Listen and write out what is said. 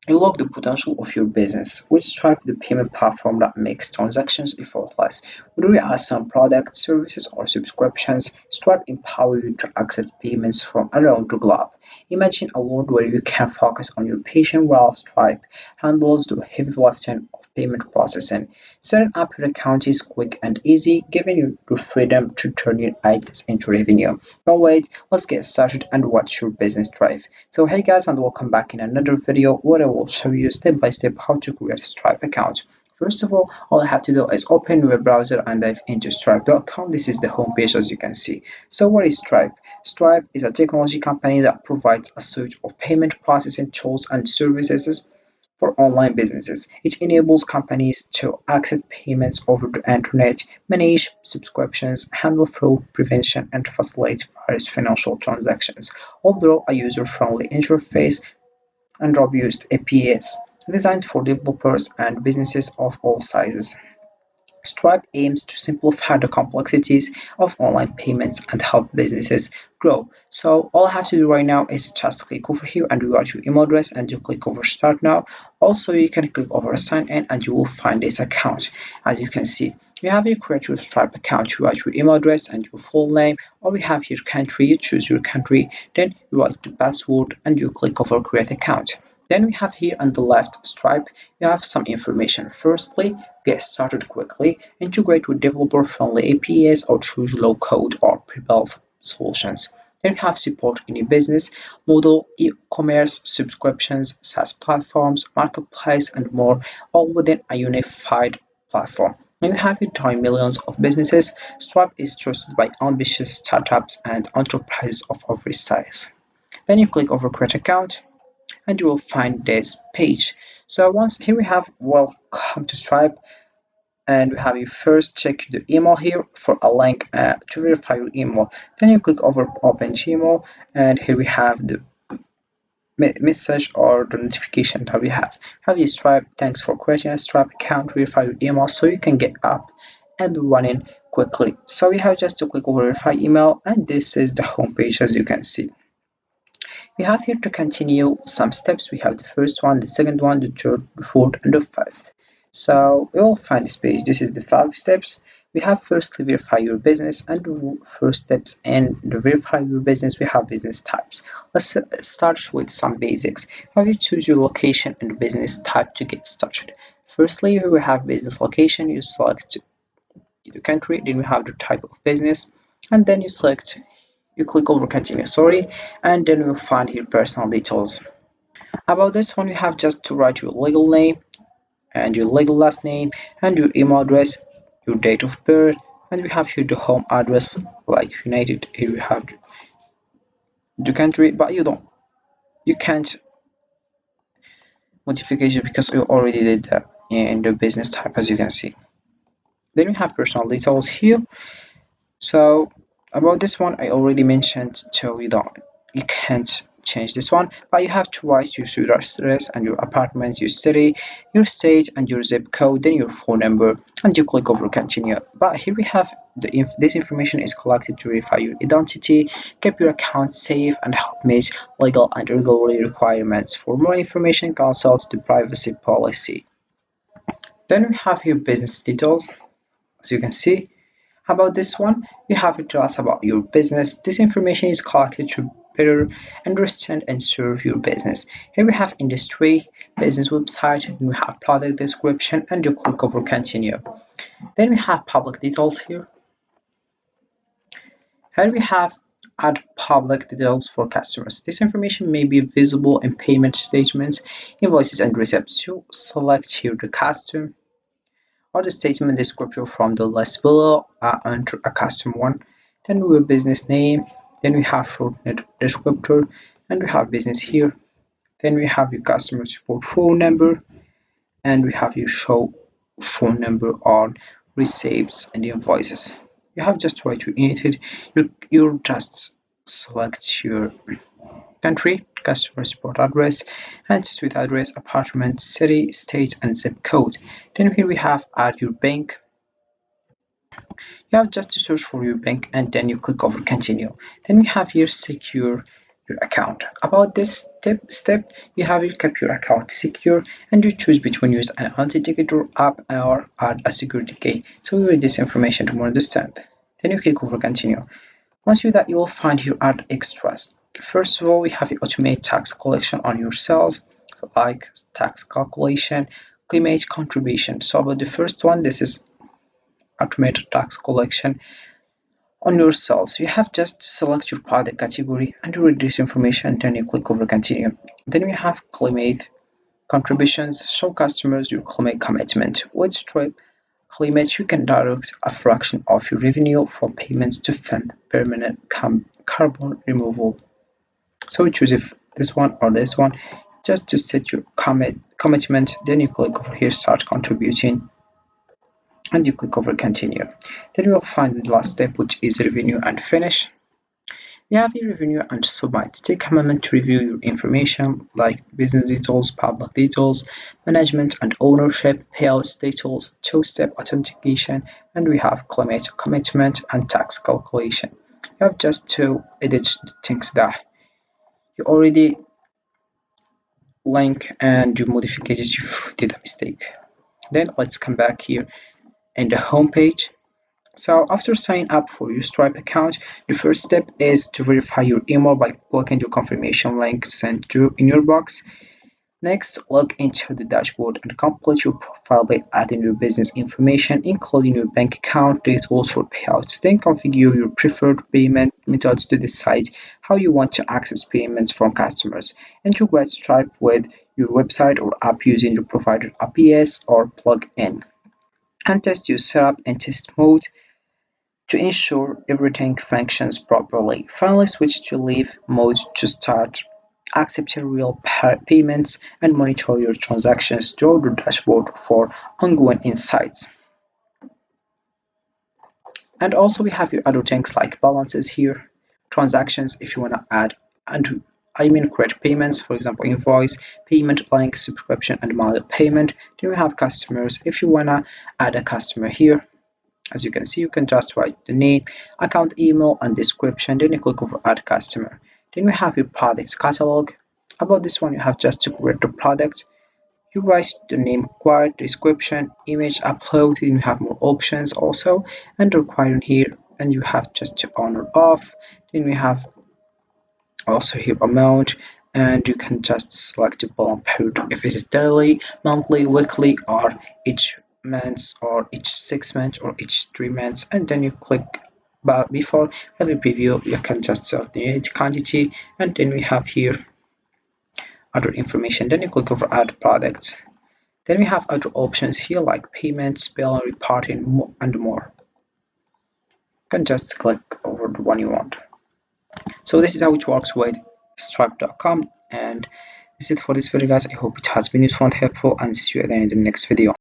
Unlock the potential of your business with Stripe, the payment platform that makes transactions effortless. Whether you are selling products, services, or subscriptions, Stripe empowers you to accept payments from around the globe. Imagine a world where you can focus on your patient while Stripe handles the heavy lifting of payment processing. Setting up your account is quick and easy, giving you the freedom to turn your ideas into revenue. Don't wait, let's get started and watch your business thrive. So hey guys, and welcome back in another video where I will show you step by step how to create a Stripe account. First of all I have to do is open your browser and dive into stripe.com. This is the homepage as you can see. So what is Stripe? Stripe is a technology company that provides a suite of payment processing tools and services for online businesses. It enables companies to accept payments over the internet, manage subscriptions, handle fraud prevention, and facilitate various financial transactions, all through a user-friendly interface and robust APIs designed for developers and businesses of all sizes. Stripe aims to simplify the complexities of online payments and help businesses grow. So all I have to do right now is just click over here and you write your email address and you click over start now. Also, you can click over sign in and you will find this account. As you can see, you have your create your Stripe account. You write your email address and your full name, or we have your country. You choose your country, then you write the password and you click over create account. Then we have here on the left Stripe, you have some information. Firstly, get started quickly, integrate with developer-friendly APIs or choose low-code or pre-built solutions. Then we have support in a business model, e-commerce, subscriptions, SaaS platforms, marketplace, and more, all within a unified platform. When you have it join millions of businesses, Stripe is trusted by ambitious startups and enterprises of every size. Then you click over create account and you will find this page. So once here we have welcome to Stripe, and we have you first check the email here for a link to verify your email. Then you click over open Gmail, and here we have the message or the notification that we have you Stripe. Thanks for creating a Stripe account. Verify your email so you can get up and running quickly. So we have just to click over verify email, and this is the home page as you can see. We have here to continue some steps. We have the first one, the second one, the third, the fourth, and the fifth. So we will find this page. This is the 5 steps. We have firstly verify your business, and the first steps in the verify your business, we have business types. Let's start with some basics. How you choose your location and business type to get started. Firstly, we have business location. You select the country, then we have the type of business, and then you click over continue, sorry, and then you'll find here personal details. About this one, you have just to write your legal name and your legal last name and your email address, your date of birth, and we have here the home address like United. Here we have the country, but you can't modification because you already did that in the business type as you can see. Then we have personal details here. So about this one, I already mentioned, so you can't change this one, but you have to write your street address and your apartment, your city, your state, and your zip code, then your phone number, and you click over continue. But here we have this information is collected to verify your identity, keep your account safe, and help meet legal and regulatory requirements. For more information, consult the privacy policy. Then we have here business details, as you can see. About this one, you have to tell us about your business. This information is collected to better understand and serve your business. Here we have industry, business website, and we have product description, and you click over continue. Then we have public details here. Here we have add public details for customers. This information may be visible in payment statements, invoices, and receipts. You select here the customer or the statement descriptor from the list below, enter a custom one. Then we have business name, then we have short descriptor, and we have business here. Then we have your customer support phone number, and we have your show phone number on receipts and invoices. You have just to write your unit. You just select your country, customer support address, and street address, apartment, city, state, and zip code. Then here we have add your bank. You have just to search for your bank and then you click over continue. Then we have here secure your account. About this step, you have you keep your account secure and you choose between use an authenticator app or add a security key. So we read this information to more understand. Then you click over continue. Once you do that, you will find here add extras. First of all, we have automate tax collection on your sales, like tax calculation, climate contribution. So about the first one, this is automated tax collection on your sales. You have just to select your product category and you read this information, then you click over continue. Then we have climate contributions, show customers your climate commitment. With Stripe Climate, you can direct a fraction of your revenue from payments to fund permanent carbon removal. So you choose if this one or this one. Just to set your commitment, then you click over here, start contributing, and you click over continue. Then you will find the last step, which is revenue and finish. You have your revenue and submit. Take a moment to review your information like business details, public details, management and ownership, payouts details, two-step authentication, and we have climate commitment and tax calculation. You have just to edit the things that you already link and do modifications if you did a mistake. Then let's come back here in the home page. So after signing up for your Stripe account, the first step is to verify your email by clicking the confirmation link sent to in your box. Next, log into the dashboard and complete your profile by adding your business information, including your bank account details for payouts. Then configure your preferred payment methods to decide how you want to access payments from customers. Integrate Stripe with your website or app using your provider APIs or plug-in. And test your setup in test mode to ensure everything functions properly. Finally, switch to live mode to start accepting real payments and monitor your transactions through the dashboard for ongoing insights. And also we have your other things like balances here, transactions if you want to add and create payments, for example invoice, payment link, subscription and monthly payment. Then we have customers if you want to add a customer here. As you can see, you can just write the name, account email, and description. Then you click over Add Customer. Then we have your product catalog. About this one, you have just to create the product. You write the name required, description, image upload. Then you have more options also, and required here. And you have just to on or off. Then we have also here amount, and you can just select the billing period if it is daily, monthly, weekly, or each months or each 6 months or each 3 months, and then you click. But before every preview you can just select the unit quantity, and then we have here other information. Then you click over add products. Then we have other options here like payments, billing, reporting, and more. You can just click over the one you want. So this is how it works with stripe.com, and this is it for this video guys. I hope it has been useful and helpful, and see you again in the next video.